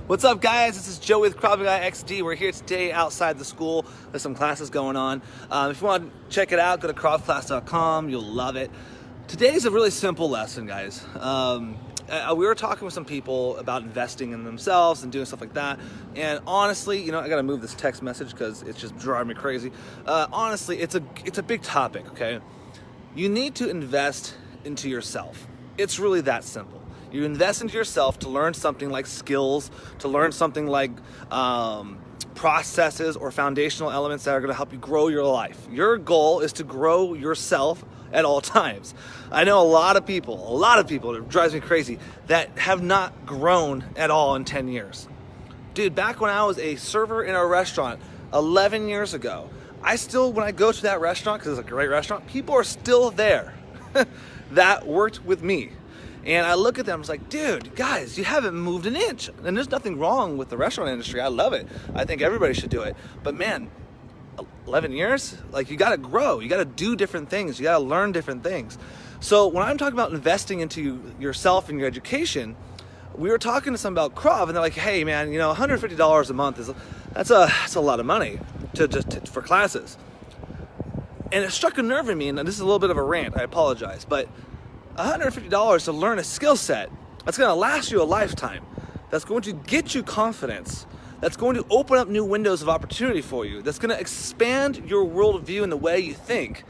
What's up, guys? This is Joe with Krav XD. We're here today outside the school. There's some classes going on. If you want to check it out, go to kravclass.com. You'll love it. Today's a really simple lesson, guys. We were talking with some people about investing in themselves and doing stuff like that. And honestly, I got to move this text message because it's just driving me crazy. Honestly, it's a big topic, okay? You need to invest into yourself. It's really that simple. You invest into yourself to learn something like skills, to learn something like processes or foundational elements that are going to help you grow your life. Your goal is to grow yourself at all times. I know a lot of people, it drives me crazy, that have not grown at all in 10 years. Dude, back when I was a server in a restaurant 11 years ago, when I go to that restaurant, because it's a great restaurant, people are still there that worked with me. And I look at them, I was like, dude, guys, you haven't moved an inch. And there's nothing wrong with the restaurant industry. I love it. I think everybody should do it. But man, 11 years, you gotta grow. You gotta do different things. You gotta learn different things. So when I'm talking about investing into yourself and your education, we were talking to some about Krav, and they're like, hey man, $150 a month that's a lot of money for classes. And it struck a nerve in me, and this is a little bit of a rant, I apologize, but $150 to learn a skill set that's going to last you a lifetime, that's going to get you confidence, that's going to open up new windows of opportunity for you, that's going to expand your worldview and the way you think.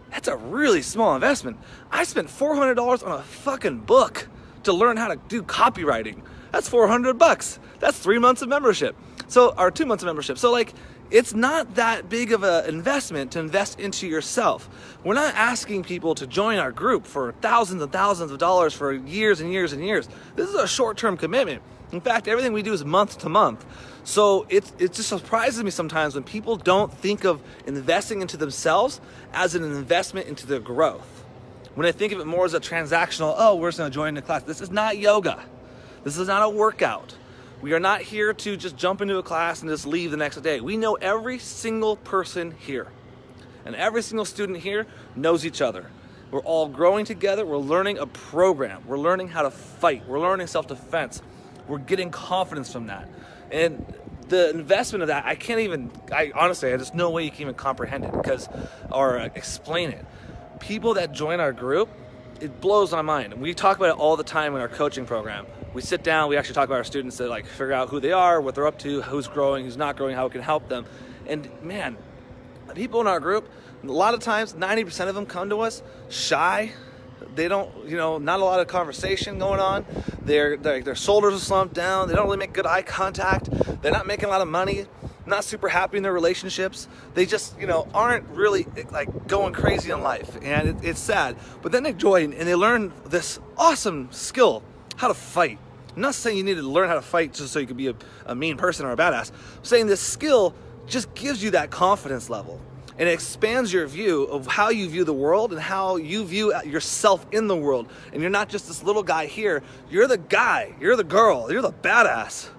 That's a really small investment. I spent $400 on a fucking book to learn how to do copywriting. That's $400. That's 3 months of membership. Or 2 months of membership. So it's not that big of an investment to invest into yourself. We're not asking people to join our group for thousands and thousands of dollars for years and years and years. This is a short-term commitment. In fact, everything we do is month to month. So it just surprises me sometimes when people don't think of investing into themselves as an investment into their growth. When they think of it more as a transactional, we're just going to join the class. This is not yoga. This is not a workout. We are not here to just jump into a class and just leave the next day. We know every single person here. And every single student here knows each other. We're all growing together. We're learning a program. We're learning how to fight. We're learning self-defense. We're getting confidence from that. And the investment of that, honestly, there's no way you can even comprehend it or explain it. People that join our group, it blows my mind. And we talk about it all the time in our coaching program. We sit down, we actually talk about our students to figure out who they are, what they're up to, who's growing, who's not growing, how we can help them. And man, people in our group, a lot of times, 90% of them come to us shy. They don't, not a lot of conversation going on. Their shoulders are slumped down. They don't really make good eye contact. They're not making a lot of money. Not super happy in their relationships. They just, aren't really going crazy in life. And it's sad. But then they join and they learn this awesome skill, how to fight. I'm not saying you need to learn how to fight just so you can be a mean person or a badass. I'm saying this skill just gives you that confidence level. And it expands your view of how you view the world and how you view yourself in the world. And you're not just this little guy here. You're the guy. You're the girl. You're the badass.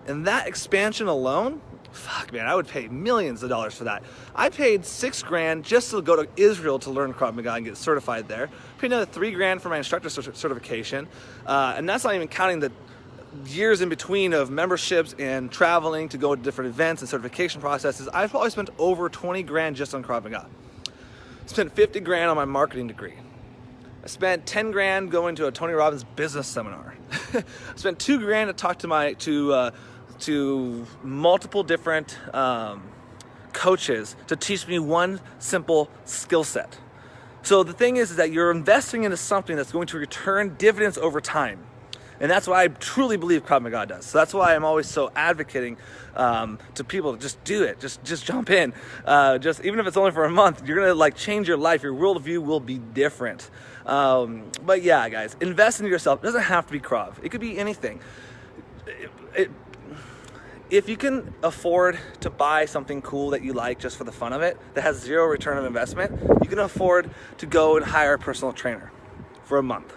And that expansion alone, fuck man, I would pay millions of dollars for that. I paid $6,000 just to go to Israel to learn Krav Maga and get certified there. Paid another $3,000 for my instructor certification. And that's not even counting the years in between of memberships and traveling to go to different events and certification processes. I've probably spent over $20,000 just on Krav Maga. Spent $50,000 on my marketing degree. I spent $10,000 going to a Tony Robbins business seminar. I spent $2,000 to talk to multiple different coaches to teach me one simple skill set. So the thing is that you're investing into something that's going to return dividends over time. And that's why I truly believe Krav Maga does. So that's why I'm always so advocating to people to just do it. Just jump in. Even if it's only for a month, you're gonna change your life. Your worldview will be different. But yeah, guys, invest in yourself. It doesn't have to be Krav. It could be anything. If you can afford to buy something cool that you like just for the fun of it, that has zero return on investment, you can afford to go and hire a personal trainer for a month.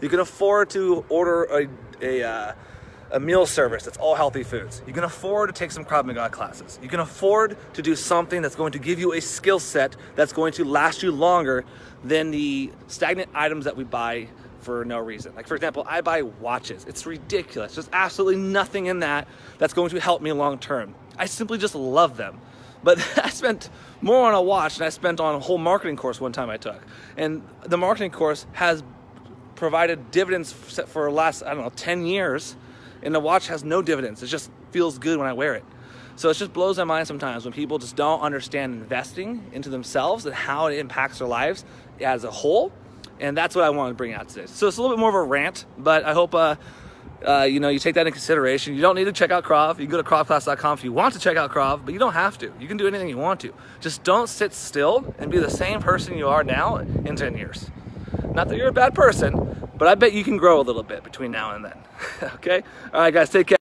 You can afford to order a meal service that's all healthy foods. You can afford to take some Krav Maga classes. You can afford to do something that's going to give you a skill set that's going to last you longer than the stagnant items that we buy for no reason. Like, for example, I buy watches. It's ridiculous. There's absolutely nothing in that that's going to help me long term. I simply just love them. But I spent more on a watch than I spent on a whole marketing course one time I took. And the marketing course has provided dividends for the last, 10 years. And the watch has no dividends. It just feels good when I wear it. So it just blows my mind sometimes when people just don't understand investing into themselves and how it impacts their lives as a whole. And that's what I want to bring out today. So it's a little bit more of a rant, but I hope you take that into consideration. You don't need to check out Krav. You can go to kravclass.com if you want to check out Krav, but you don't have to. You can do anything you want to. Just don't sit still and be the same person you are now in 10 years. Not that you're a bad person, but I bet you can grow a little bit between now and then. Okay? All right, guys, take care.